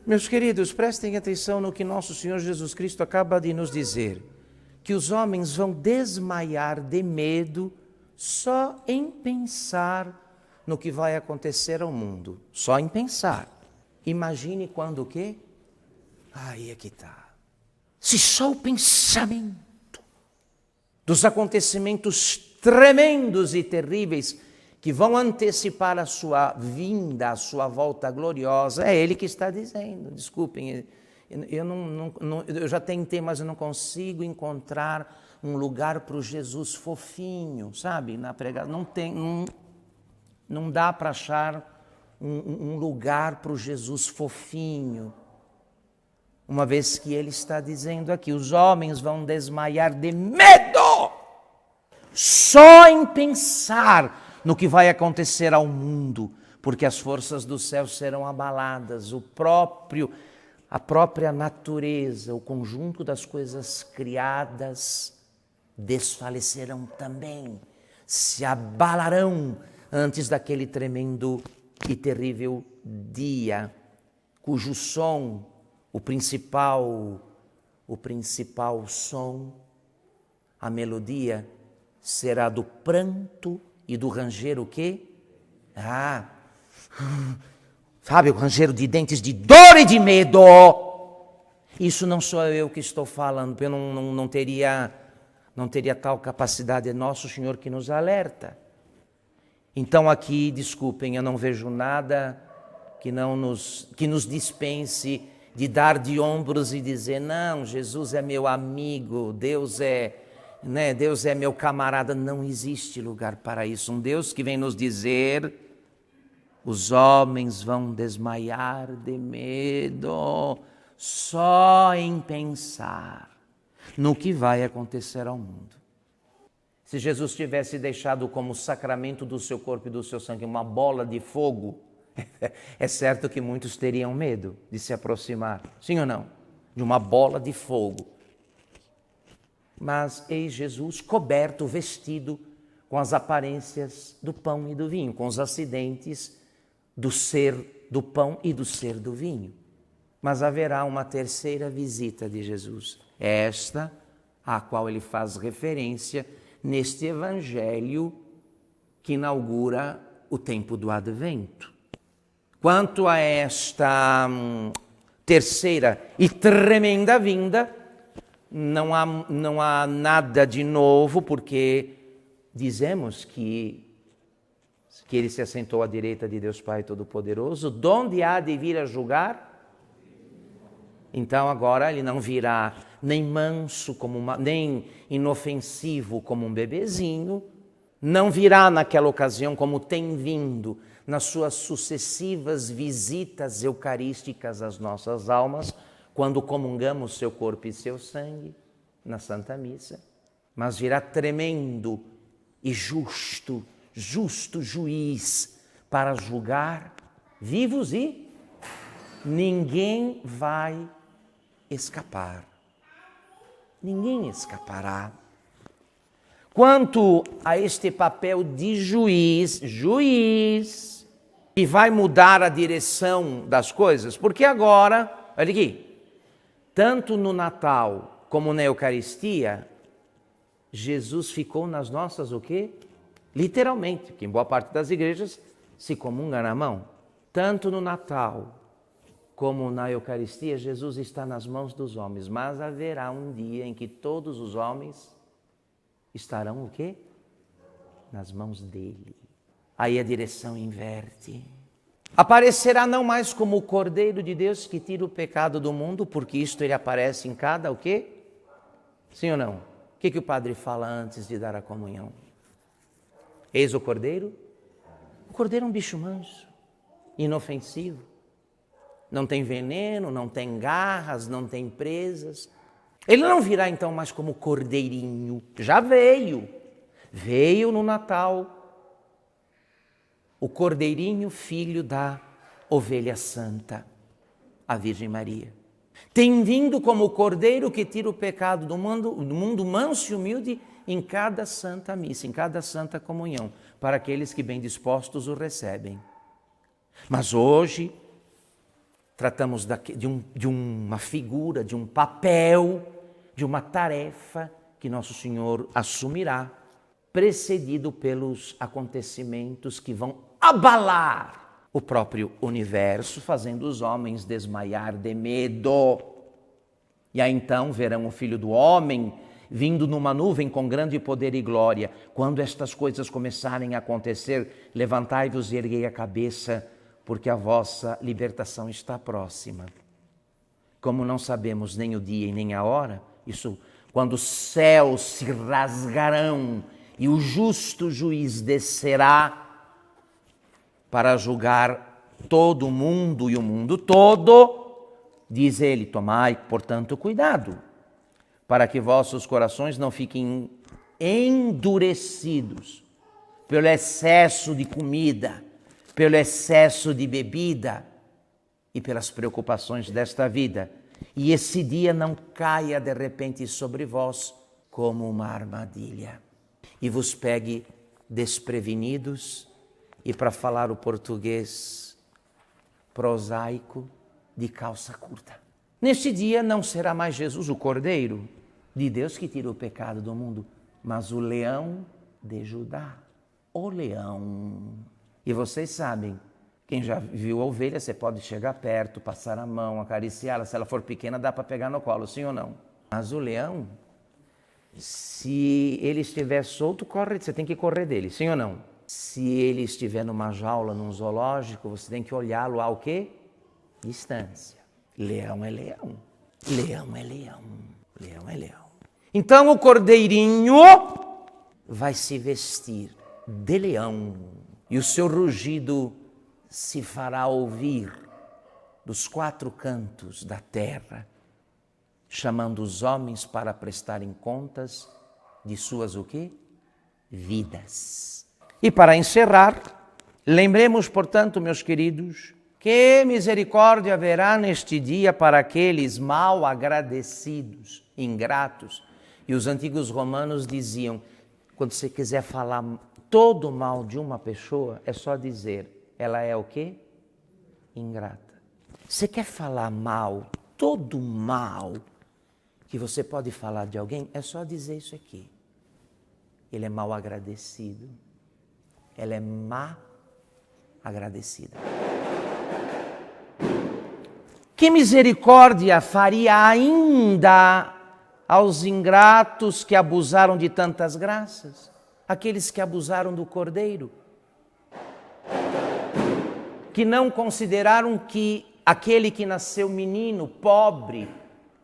Meus queridos, prestem atenção no que nosso Senhor Jesus Cristo acaba de nos dizer, que os homens vão desmaiar de medo só em pensar no que vai acontecer ao mundo, só em pensar. Imagine quando o quê? Aí é que está. Se só o pensamento dos acontecimentos tremendos e terríveis que vão antecipar a sua vinda, a sua volta gloriosa, é Ele que está dizendo. Desculpem, eu já tentei, mas eu não consigo encontrar um lugar para o Jesus fofinho, sabe? Na pregação, não dá para achar um lugar para o Jesus fofinho. Uma vez que Ele está dizendo aqui, os homens vão desmaiar de medo, só em pensar no que vai acontecer ao mundo, porque as forças do céu serão abaladas, a própria natureza, o conjunto das coisas criadas desfalecerão também, se abalarão antes daquele tremendo e terrível dia, cujo som, o principal som, a melodia, será do pranto e do ranger o quê? Sabe, o ranger de dentes de dor e de medo. Isso não sou eu que estou falando, eu não teria tal capacidade, é nosso Senhor que nos alerta. Então aqui, desculpem, eu não vejo nada que nos dispense de dar de ombros e dizer, não, Jesus é meu amigo, Deus é meu camarada. Não existe lugar para isso. Um Deus que vem nos dizer, os homens vão desmaiar de medo só em pensar no que vai acontecer ao mundo. Se Jesus tivesse deixado como sacramento do seu corpo e do seu sangue uma bola de fogo, é certo que muitos teriam medo de se aproximar, sim ou não? De uma bola de fogo. Mas eis Jesus coberto, vestido com as aparências do pão e do vinho, com os acidentes do ser do pão e do ser do vinho. Mas haverá uma terceira visita de Jesus, esta a qual ele faz referência neste evangelho que inaugura o tempo do Advento. Quanto a esta terceira e tremenda vinda, não há nada de novo, porque dizemos que Ele se assentou à direita de Deus Pai Todo-Poderoso, donde há de vir a julgar. Então agora Ele não virá nem manso, nem inofensivo como um bebezinho, não virá naquela ocasião como tem vindo nas suas sucessivas visitas eucarísticas às nossas almas, quando comungamos seu corpo e seu sangue na Santa Missa, mas virá tremendo e justo juiz para julgar vivos e ninguém vai escapar. Ninguém escapará. Quanto a este papel de juiz, que vai mudar a direção das coisas, porque agora, olha aqui, tanto no Natal como na Eucaristia, Jesus ficou nas nossas o quê? Literalmente, que em boa parte das igrejas se comunga na mão. Tanto no Natal como na Eucaristia, Jesus está nas mãos dos homens, mas haverá um dia em que todos os homens estarão o quê? Nas mãos dele. Aí a direção inverte. Aparecerá não mais como o Cordeiro de Deus que tira o pecado do mundo, porque isto ele aparece em cada o quê? Sim ou não? O que o padre fala antes de dar a comunhão? Eis o Cordeiro? O Cordeiro é um bicho manso, inofensivo. Não tem veneno, não tem garras, não tem presas. Ele não virá então mais como cordeirinho. Já veio. Veio no Natal. O cordeirinho, filho da ovelha santa, a Virgem Maria. Tem vindo como o cordeiro que tira o pecado do mundo manso e humilde em cada santa missa, em cada santa comunhão, para aqueles que bem dispostos o recebem. Mas hoje, Tratamos de uma figura, de um papel, de uma tarefa que Nosso Senhor assumirá, precedido pelos acontecimentos que vão abalar o próprio universo, fazendo os homens desmaiar de medo. E aí então verão o Filho do Homem vindo numa nuvem com grande poder e glória. Quando estas coisas começarem a acontecer, levantai-vos e erguei a cabeça, porque a vossa libertação está próxima. Como não sabemos nem o dia e nem a hora, isso quando os céus se rasgarão e o justo juiz descerá para julgar todo o mundo e o mundo todo, diz ele, tomai, portanto, cuidado, para que vossos corações não fiquem endurecidos pelo excesso de comida, pelo excesso de bebida e pelas preocupações desta vida. E esse dia não caia de repente sobre vós como uma armadilha e vos pegue desprevenidos e, para falar o português prosaico, de calça curta. Neste dia não será mais Jesus o Cordeiro de Deus que tira o pecado do mundo, mas o leão de Judá, o leão. E vocês sabem, quem já viu a ovelha, você pode chegar perto, passar a mão, acariciá-la. Se ela for pequena, dá para pegar no colo, sim ou não? Mas o leão, se ele estiver solto, você tem que correr dele, sim ou não? Se ele estiver numa jaula, num zoológico, você tem que olhá-lo a o quê? Distância. Leão é leão. Leão é leão. Leão é leão. Então o cordeirinho vai se vestir de leão e o seu rugido se fará ouvir dos quatro cantos da terra, chamando os homens para prestarem contas de suas o quê? Vidas. E para encerrar, lembremos, portanto, meus queridos, que misericórdia haverá neste dia para aqueles mal agradecidos, ingratos. E os antigos romanos diziam, quando você quiser falar todo mal de uma pessoa, é só dizer, ela é o quê? Ingrata. Você quer falar mal, todo mal que você pode falar de alguém, é só dizer isso aqui. Ele é mal agradecido. Ela é má agradecida. Que misericórdia faria ainda aos ingratos que abusaram de tantas graças? Aqueles que abusaram do Cordeiro, que não consideraram que aquele que nasceu menino, pobre,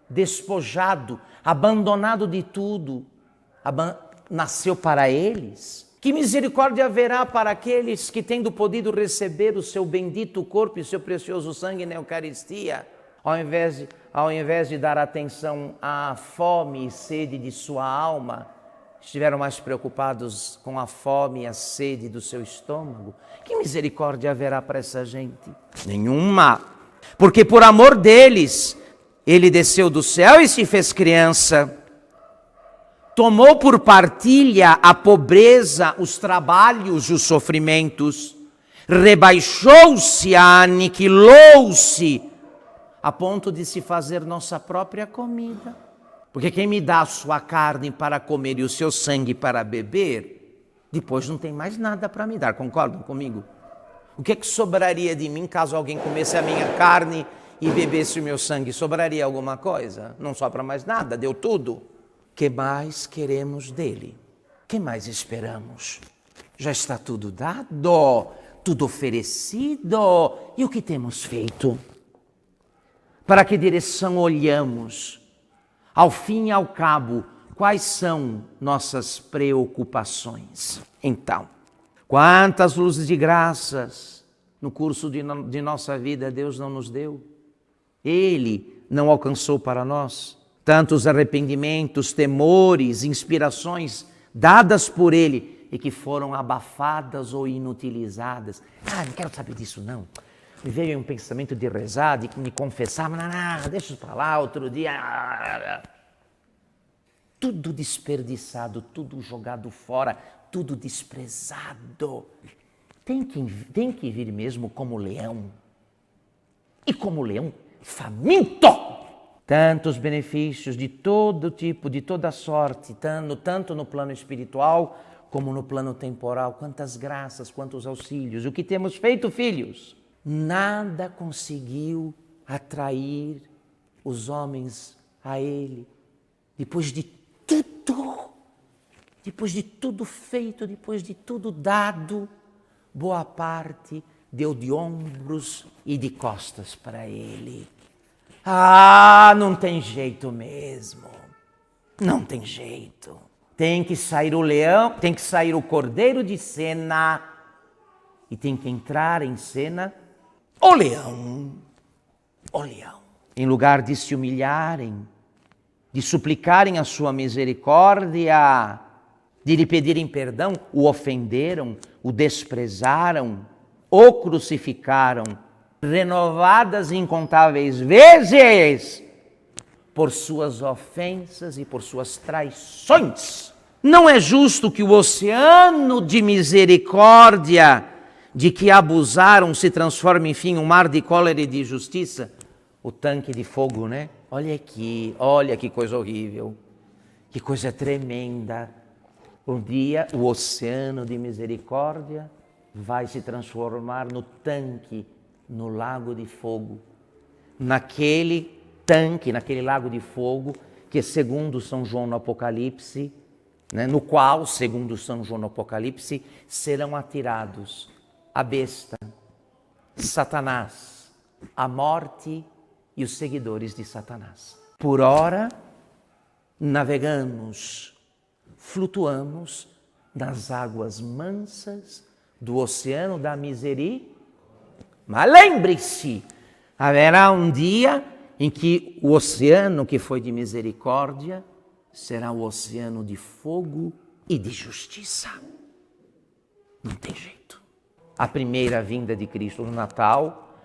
despojado, abandonado de tudo, nasceu para eles. Que misericórdia haverá para aqueles que, tendo podido receber o seu bendito corpo e seu precioso sangue na Eucaristia, ao invés de dar atenção à fome e sede de sua alma, estiveram mais preocupados com a fome e a sede do seu estômago. Que misericórdia haverá para essa gente? Nenhuma. Porque por amor deles, ele desceu do céu e se fez criança. Tomou por partilha a pobreza, os trabalhos, os sofrimentos. Rebaixou-se, aniquilou-se, a ponto de se fazer nossa própria comida. Porque quem me dá a sua carne para comer e o seu sangue para beber, depois não tem mais nada para me dar, concordam comigo? O que sobraria de mim caso alguém comesse a minha carne e bebesse o meu sangue? Sobraria alguma coisa? Não sobra mais nada, deu tudo. Que mais queremos dele? Que mais esperamos? Já está tudo dado, tudo oferecido. E o que temos feito? Para que direção olhamos? Ao fim e ao cabo, quais são nossas preocupações? Então, quantas luzes de graças no curso de nossa vida Deus não nos deu? Ele não alcançou para nós tantos arrependimentos, temores, inspirações dadas por Ele e que foram abafadas ou inutilizadas. Não quero saber disso não. Me veio um pensamento de rezar, de me confessar, mas não, deixa isso para lá, outro dia. Tudo desperdiçado, tudo jogado fora, tudo desprezado. Tem que vir mesmo como leão. e como leão faminto. Tantos benefícios de todo tipo, de toda sorte, tanto no plano espiritual como no plano temporal. Quantas graças, quantos auxílios. O que temos feito, filhos? Nada conseguiu atrair os homens a Ele. Depois de tudo feito, depois de tudo dado, boa parte deu de ombros e de costas para Ele. Ah, não tem jeito mesmo. Não tem jeito. Tem que sair o leão, tem que sair o cordeiro de cena e tem que entrar em cena o leão. O leão. Em lugar de se humilharem, de suplicarem a sua misericórdia, de lhe pedirem perdão, o ofenderam, o desprezaram, o crucificaram, renovadas incontáveis vezes por suas ofensas e por suas traições. Não é justo que o oceano de misericórdia de que abusaram se transforme, enfim, em um mar de cólera e de justiça? O tanque de fogo, né? Olha aqui, olha que coisa horrível, que coisa tremenda. Um dia o oceano de misericórdia vai se transformar no tanque, no lago de fogo. Naquele tanque, naquele lago de fogo, que segundo São João no Apocalipse, né, no qual, segundo São João no Apocalipse, serão atirados a besta, Satanás, a morte e os seguidores de Satanás. Por ora, navegamos, flutuamos nas águas mansas do oceano da misericórdia. Mas lembre-se, haverá um dia em que o oceano que foi de misericórdia será o oceano de fogo e de justiça. Não tem jeito. A primeira vinda de Cristo no Natal,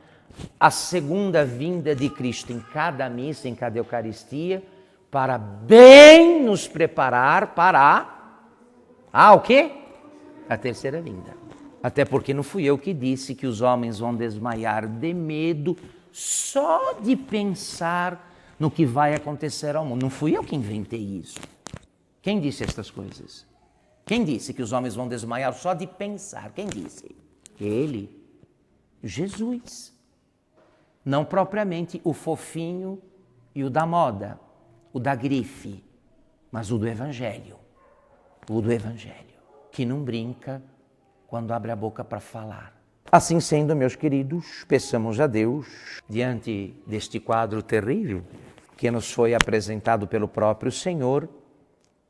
a segunda vinda de Cristo em cada missa, em cada Eucaristia, para bem nos preparar para o quê? A terceira vinda. Até porque não fui eu que disse que os homens vão desmaiar de medo só de pensar no que vai acontecer ao mundo. Não fui eu que inventei isso. Quem disse estas coisas? Quem disse que os homens vão desmaiar só de pensar? Quem disse? Ele, Jesus. Não propriamente o fofinho e o da moda, o da grife, mas o do Evangelho. O do Evangelho, que não brinca quando abre a boca para falar. Assim sendo, meus queridos, peçamos a Deus, diante deste quadro terrível que nos foi apresentado pelo próprio Senhor,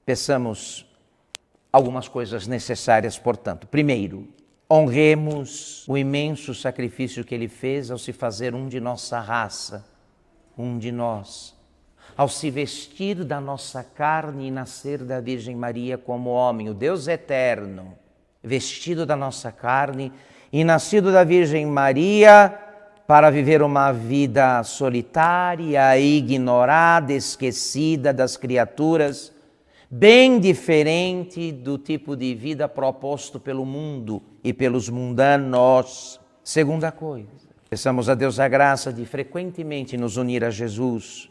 peçamos algumas coisas necessárias, portanto. Primeiro, honremos o imenso sacrifício que Ele fez ao se fazer um de nossa raça, um de nós, ao se vestir da nossa carne e nascer da Virgem Maria como homem, o Deus eterno, vestido da nossa carne e nascido da Virgem Maria para viver uma vida solitária, ignorada, esquecida das criaturas, bem diferente do tipo de vida proposto pelo mundo e pelos mundanos. Segunda coisa, peçamos a Deus a graça de frequentemente nos unir a Jesus,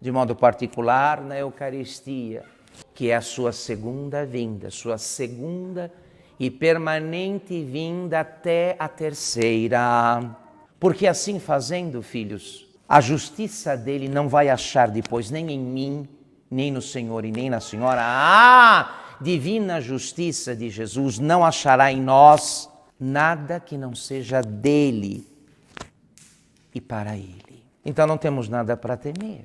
de modo particular na Eucaristia, que é a sua segunda vinda, sua segunda e permanente vinda até a terceira. Porque assim fazendo, filhos, a justiça dele não vai achar depois nem em mim, nem no Senhor e nem na Senhora. A divina justiça de Jesus não achará em nós nada que não seja dele e para ele. Então não temos nada para temer.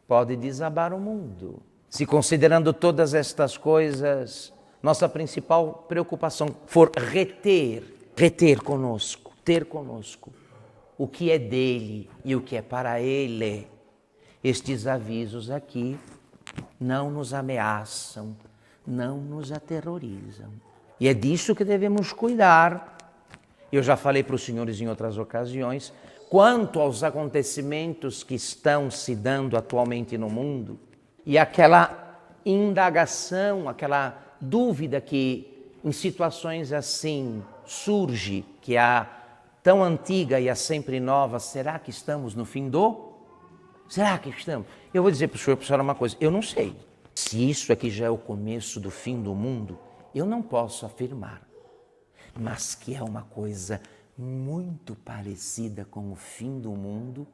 Pode desabar o mundo. Se considerando todas estas coisas, nossa principal preocupação for reter conosco, ter conosco o que é dele e o que é para ele. Estes avisos aqui não nos ameaçam, não nos aterrorizam. E é disso que devemos cuidar. Eu já falei para os senhores em outras ocasiões, quanto aos acontecimentos que estão se dando atualmente no mundo, e aquela indagação, aquela dúvida que em situações assim surge, que a tão antiga e a sempre nova, será que estamos no fim do? Será que estamos? Eu vou dizer para o senhor e para a senhora uma coisa, eu não sei. Se isso aqui já é o começo do fim do mundo, eu não posso afirmar. Mas que é uma coisa muito parecida com o fim do mundo,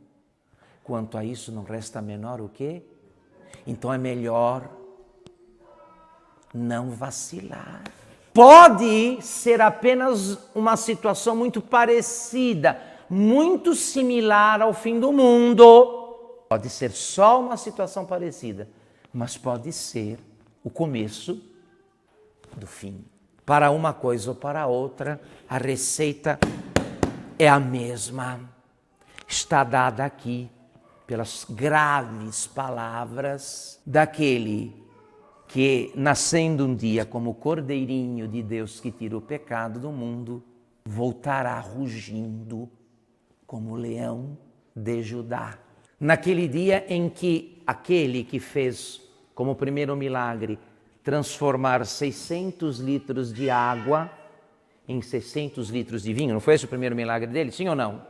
quanto a isso não resta menor o quê? Então é melhor não vacilar. Pode ser apenas uma situação muito parecida, muito similar ao fim do mundo. Pode ser só uma situação parecida, mas pode ser o começo do fim. Para uma coisa ou para outra, a receita é a mesma. Está dada aqui pelas graves palavras daquele que, nascendo um dia como Cordeirinho de Deus que tira o pecado do mundo, voltará rugindo como leão de Judá. Naquele dia em que aquele que fez como primeiro milagre transformar 600 litros de água em 600 litros de vinho, não foi esse o primeiro milagre dele, sim ou não?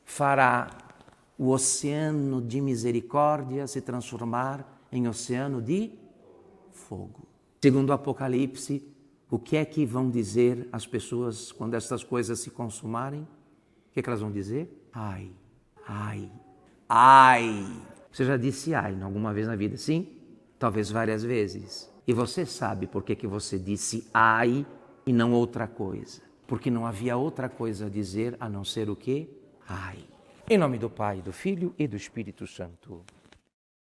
Fará o oceano de misericórdia se transformar em oceano de fogo. Segundo o Apocalipse, o que é que vão dizer as pessoas quando essas coisas se consumarem? O que é que elas vão dizer? Ai, ai, ai. Você já disse ai alguma vez na vida, sim? Talvez várias vezes. E você sabe por que você disse ai e não outra coisa? Porque não havia outra coisa a dizer a não ser o quê? Ai. Em nome do Pai, do Filho e do Espírito Santo.